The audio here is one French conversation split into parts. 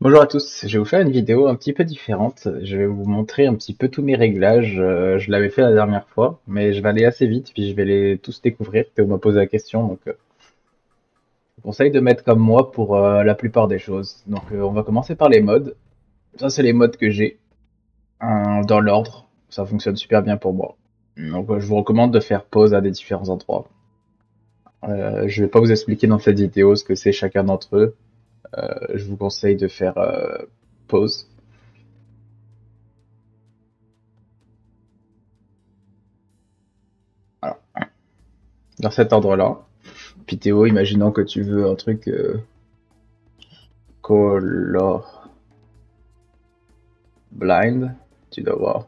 Bonjour à tous, je vais vous faire une vidéo un petit peu différente. Je vais vous montrer un petit peu tous mes réglages. Je l'avais fait la dernière fois, mais je vais aller assez vite, puis je vais les tous découvrir. Théo m'a posé la question, donc je vous conseille de mettre comme moi pour la plupart des choses. Donc on va commencer par les modes. Ça, c'est les modes que j'ai dans l'ordre. Ça fonctionne super bien pour moi. Donc je vous recommande de faire pause à des différents endroits. Je vais pas vous expliquer dans cette vidéo ce que c'est chacun d'entre eux. Je vous conseille de faire pause. Voilà, dans cet ordre-là. Puis Théo, imaginons que tu veux un truc color blind, tu dois voir.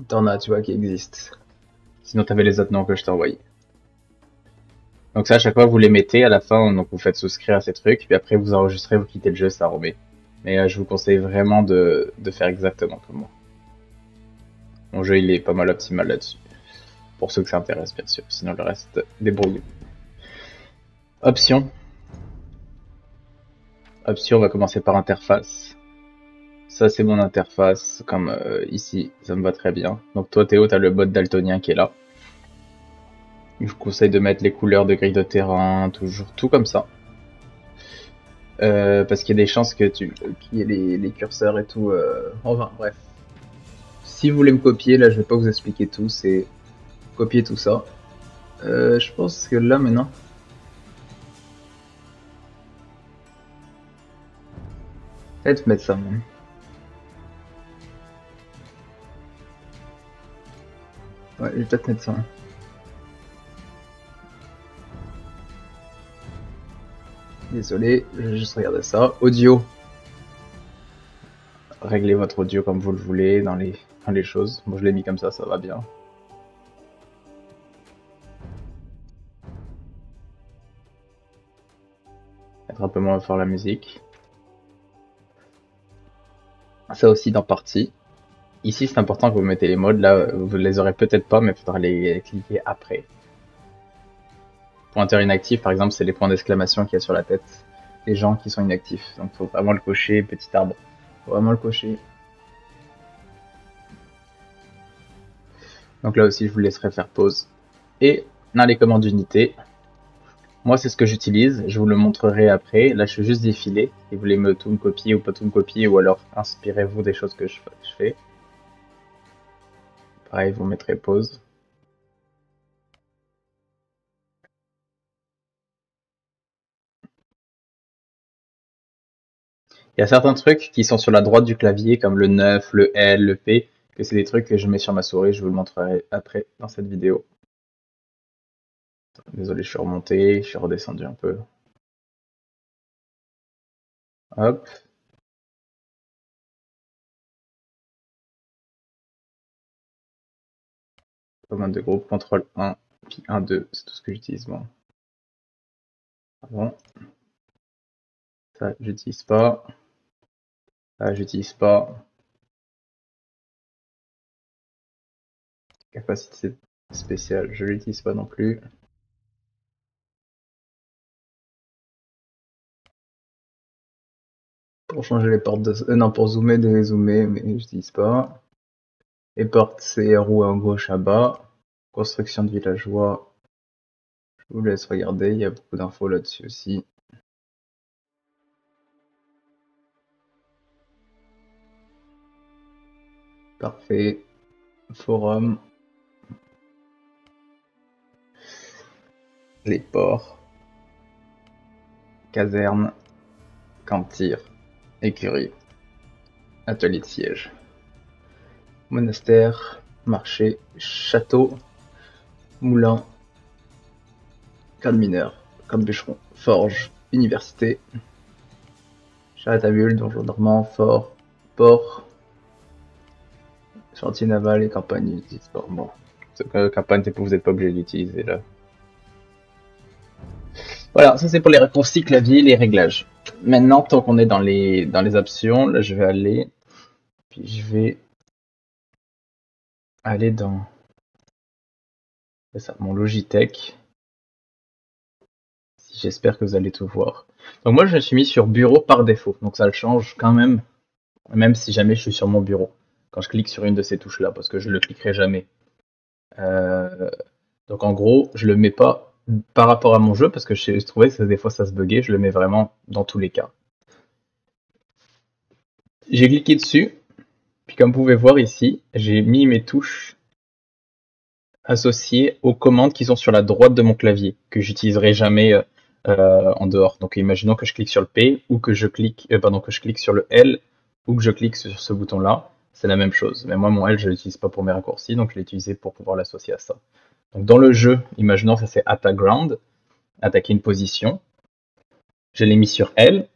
T'en as, tu vois, qui existent. Sinon, t'avais les autres noms que je t'ai envoyés. Donc ça, à chaque fois, vous les mettez à la fin, donc vous faites souscrire à ces trucs, puis après vous enregistrez, vous quittez le jeu, ça remet. Mais je vous conseille vraiment de faire exactement comme moi. Mon jeu, il est pas mal optimal là-dessus. Pour ceux que ça intéresse, bien sûr. Sinon, le reste, débrouillez. Options. Options, on va commencer par interface. Ça, c'est mon interface, comme ici, ça me va très bien. Donc toi, Théo, t'as le bot daltonien qui est là. Je vous conseille de mettre les couleurs de grille de terrain, toujours tout comme ça. Parce qu'il y a des chances qu'il y ait les curseurs et tout. Enfin, bref. Si vous voulez me copier, là, je vais pas vous expliquer tout, c'est copier tout ça. Je pense que là, maintenant, peut-être mettre ça, même. Ouais, je vais peut-être mettre ça. Désolé, je vais juste regarder ça. Audio. Réglez votre audio comme vous le voulez dans les choses. Moi, je l'ai mis comme ça va bien. Mettre un peu moins fort la musique. Ça aussi dans partie. Ici, c'est important que vous mettez les modes. Là, vous les aurez peut-être pas, mais il faudra les cliquer après. Pointeur inactif, par exemple, c'est les points d'exclamation qu'il y a sur la tête des gens qui sont inactifs. Donc, faut vraiment le cocher, petit arbre. Faut vraiment le cocher. Donc là aussi, je vous laisserai faire pause. Et dans les commandes d'unité, moi, c'est ce que j'utilise. Je vous le montrerai après. Là, je fais juste défiler. Si vous voulez me tout me copier ou pas tout me copier, ou alors inspirez-vous des choses que je fais. Pareil, vous mettrez pause. Il y a certains trucs qui sont sur la droite du clavier, comme le 9, le L, le P, que c'est des trucs que je mets sur ma souris. Je vous le montrerai après dans cette vidéo. Désolé, je suis remonté, je suis redescendu un peu. Hop. Commande de groupe, contrôle 1, puis 1, 2, c'est tout ce que j'utilise moi. Bon. Ça, j'utilise pas. Ça, j'utilise pas. Capacité spéciale, je l'utilise pas non plus. Pour changer les portes de... non, pour zoomer, dézoomer, mais j'utilise pas. Les portes, c'est roue à gauche à bas. Construction de villageois, je vous laisse regarder, il y a beaucoup d'infos là-dessus aussi. Parfait. Forum, les ports, caserne, camp de tir, écurie, atelier de siège, monastère, marché, château, moulin, camp de mineur, camp de bûcheron, forge, université, charrette à bulles, donjon dormant, fort, port, chantier naval et campagne utilise pas. Bon, campagne, vous n'êtes pas obligé d'utiliser là. Voilà, ça c'est pour les raccourcis clavier, les réglages. Maintenant, tant qu'on est dans les options, là je vais aller, puis je vais aller dans ça, mon Logitech. Si J'espère que vous allez tout voir. Donc moi, je me suis mis sur bureau par défaut. Donc ça le change quand même, même si jamais je suis sur mon bureau. Quand je clique sur une de ces touches-là, parce que je le cliquerai jamais. Euh, donc en gros, je le mets pas par rapport à mon jeu, parce que je trouvais que des fois ça se buguait. Je le mets vraiment dans tous les cas. J'ai cliqué dessus. Puis comme vous pouvez voir ici, j'ai mis mes touches associées aux commandes qui sont sur la droite de mon clavier, que j'utiliserai jamais en dehors. Donc imaginons que je clique sur le P, ou que je clique, que je clique sur le L, ou que je clique sur ce bouton-là, c'est la même chose. Mais moi, mon L, je l'utilise pas pour mes raccourcis, donc je l'ai utilisé pour pouvoir l'associer à ça. Donc dans le jeu, imaginons que ça c'est attack ground, attaquer une position. Je l'ai mis sur L,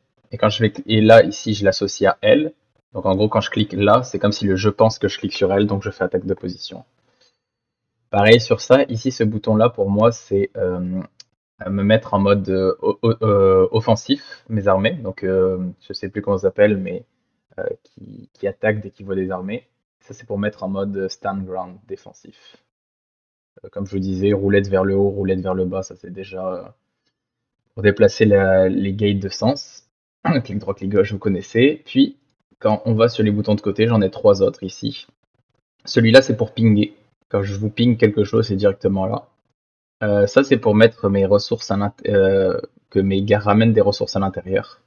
et là, ici, je l'associe à L. Donc en gros, quand je clique là, c'est comme si le jeu pense que je clique sur L, donc je fais attaque de position. Pareil sur ça, ici ce bouton-là pour moi c'est me mettre en mode offensif, mes armées. Donc je sais plus comment ça s'appelle, mais qui attaque dès qu'il voit des armées. Ça c'est pour mettre en mode stand ground, défensif. Comme je vous disais, roulette vers le haut, roulette vers le bas, ça c'est déjà pour déplacer les gates de sens. Clic droit, clic gauche, vous connaissez. Puis quand on va sur les boutons de côté, j'en ai 3 autres ici. Celui-là c'est pour pinguer. Quand je vous ping quelque chose, c'est directement là. Ça, c'est pour mettre mes ressources que mes gars ramènent des ressources à l'intérieur.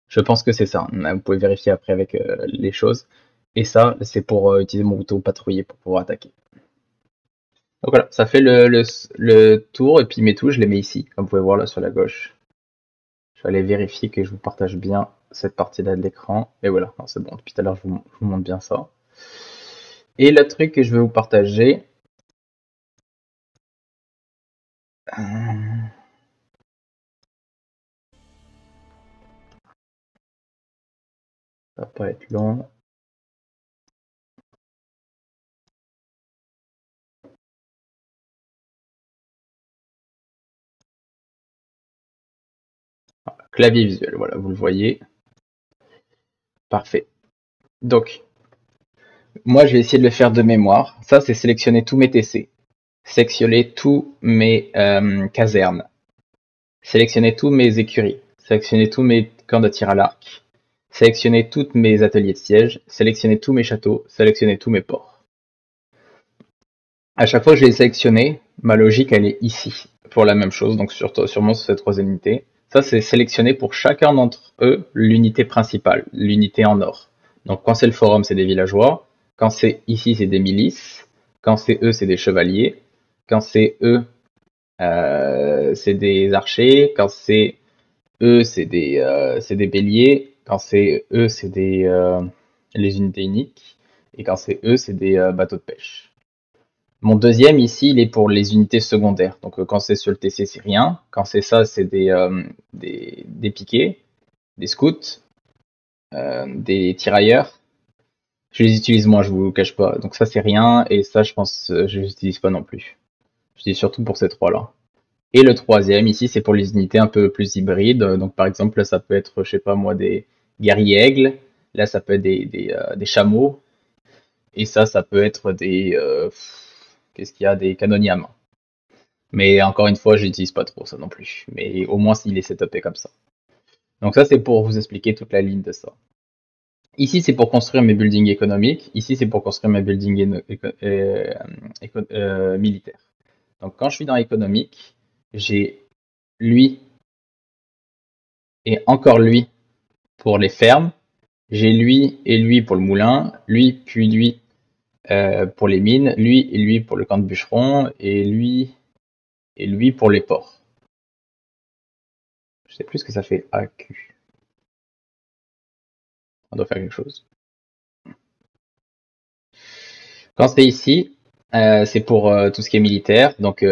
Je pense que c'est ça. Vous pouvez vérifier après avec les choses. Et ça, c'est pour utiliser mon bouton patrouiller pour pouvoir attaquer. Donc voilà, ça fait le tour. Et puis mes touches, je les mets ici, comme vous pouvez voir là sur la gauche. Je vais aller vérifier que je vous partage bien cette partie-là de l'écran. Et voilà, c'est bon. Depuis tout à l'heure, je vous montre bien ça. Et le truc que je vais vous partager, ça va pas être long. Clavier visuel, voilà, vous le voyez. Parfait. Donc, moi, je vais essayer de le faire de mémoire. Ça, c'est sélectionner tous mes TC. Sélectionner tous mes casernes. Sélectionner tous mes écuries. Sélectionner tous mes camps de tir à l'arc. Sélectionner tous mes ateliers de siège. Sélectionner tous mes châteaux. Sélectionner tous mes ports. À chaque fois que je les sélectionne, ma logique, elle est ici. Pour la même chose, donc sûrement sur cette troisième unité. Ça, c'est sélectionner pour chacun d'entre eux l'unité principale, l'unité en or. Donc quand c'est le forum, c'est des villageois. Quand c'est ici, c'est des milices. Quand c'est eux, c'est des chevaliers. Quand c'est eux, c'est des archers. Quand c'est eux, c'est des béliers. Quand c'est eux, c'est les unités uniques. Et quand c'est eux, c'est des bateaux de pêche. Mon deuxième ici, il est pour les unités secondaires. Donc quand c'est sur le TC, c'est rien. Quand c'est ça, c'est des piquets, des scouts, des tirailleurs. Je les utilise moins, je vous le cache pas. Donc ça, c'est rien. Et ça, je pense, je les utilise pas non plus. Je dis surtout pour ces trois-là. Et le troisième, ici, c'est pour les unités un peu plus hybrides. Donc par exemple, là, ça peut être, je sais pas moi, des guerriers aigles. Là, ça peut être des chameaux. Et ça peut être qu'est-ce qu'il y a? Des canonniers à main. Mais encore une fois, je n'utilise pas trop ça non plus. Mais au moins, s'il est setupé comme ça. Donc ça, c'est pour vous expliquer toute la ligne de ça. Ici, c'est pour construire mes buildings économiques. Ici, c'est pour construire mes buildings militaires. Donc quand je suis dans économique, j'ai lui et encore lui pour les fermes. J'ai lui et lui pour le moulin. Lui puis lui pour les mines. Lui et lui pour le camp de bûcheron. Et lui pour les ports. Je sais plus ce que ça fait AQ. On doit faire quelque chose. Quand c'est ici, c'est pour tout ce qui est militaire. Donc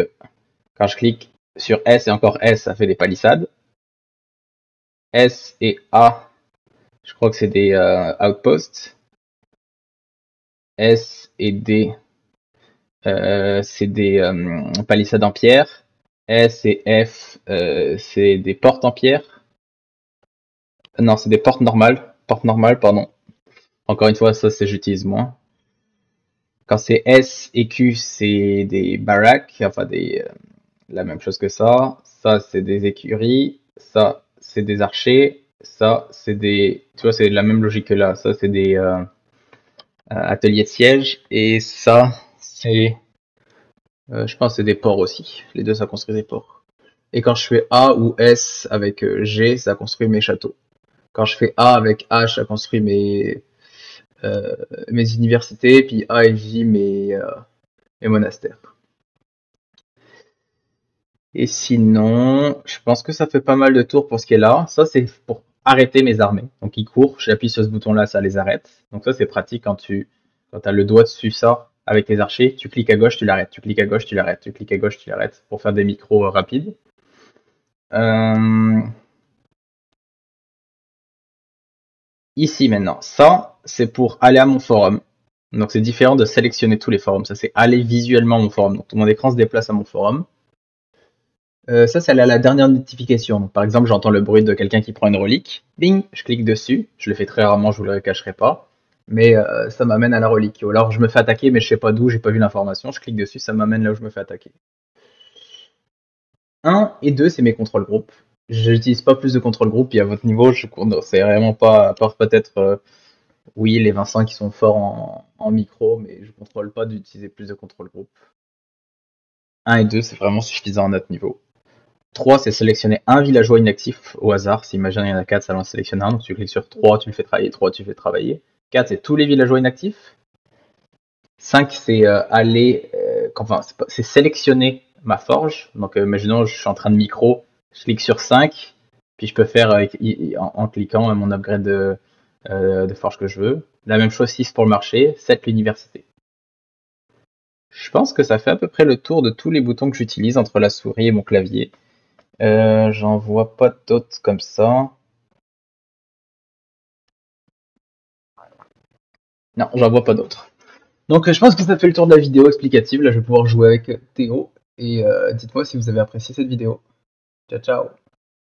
quand je clique sur S et encore S, ça fait des palissades. S et A, je crois que c'est des outposts. S et D, c'est des palissades en pierre. S et F, c'est des portes en pierre. Non, c'est des portes normales. Portes normales, pardon. Encore une fois, ça, c'est j'utilise moins. Quand c'est S et Q, c'est des baraques, enfin la même chose que ça. ça c'est des écuries, ça c'est des archers, ça c'est des, tu vois, c'est la même logique que là. Ça c'est des ateliers de siège et ça c'est, je pense que c'est des ports aussi. Les deux ça construit des ports. Et quand je fais A ou S avec G, ça construit mes châteaux. Quand je fais A avec H, ça construit euh, mes universités, puis A et J mes monastères. Et sinon, je pense que ça fait pas mal de tours pour ce qui est là. Ça, c'est pour arrêter mes armées. Donc, ils courent, j'appuie sur ce bouton-là, ça les arrête. Donc ça, c'est pratique quand as le doigt dessus ça, avec les archers, tu cliques à gauche, tu l'arrêtes, tu cliques à gauche, tu l'arrêtes, tu cliques à gauche, tu l'arrêtes, pour faire des micros rapides. Euh, Ici maintenant, ça, c'est pour aller à mon forum. Donc c'est différent de sélectionner tous les forums. Ça, c'est aller visuellement à mon forum. Donc tout mon écran se déplace à mon forum. Ça, c'est à la dernière notification. Donc, par exemple, j'entends le bruit de quelqu'un qui prend une relique. Bing, je clique dessus. Je le fais très rarement, je vous le cacherai pas. Mais ça m'amène à la relique. Ou alors je me fais attaquer, mais je sais pas d'où, j'ai pas vu l'information. Je clique dessus, ça m'amène là où je me fais attaquer. 1 et 2, c'est mes contrôles groupes. Je n'utilise pas plus de contrôle groupe, puis à votre niveau, c'est vraiment pas, à part peut-être, oui, les Vincent qui sont forts en micro, mais je contrôle pas d'utiliser plus de contrôle groupe. 1 et 2, c'est vraiment suffisant à notre niveau. 3, c'est sélectionner un villageois inactif au hasard. Si imagine il y en a 4, ça en sélectionne un. Donc tu cliques sur 3, tu le fais travailler. 3, tu le fais travailler. 4, c'est tous les villageois inactifs. 5, c'est c'est sélectionner ma forge. Donc imaginons je suis en train de micro, je clique sur 5, puis je peux faire en cliquant mon upgrade de forge que je veux. La même chose 6 pour le marché, 7 l'université. Je pense que ça fait à peu près le tour de tous les boutons que j'utilise entre la souris et mon clavier. J'en vois pas d'autres comme ça. Non, j'en vois pas d'autres. Donc je pense que ça fait le tour de la vidéo explicative. Là, je vais pouvoir jouer avec Théo. Et dites-moi si vous avez apprécié cette vidéo. Ciao, ciao.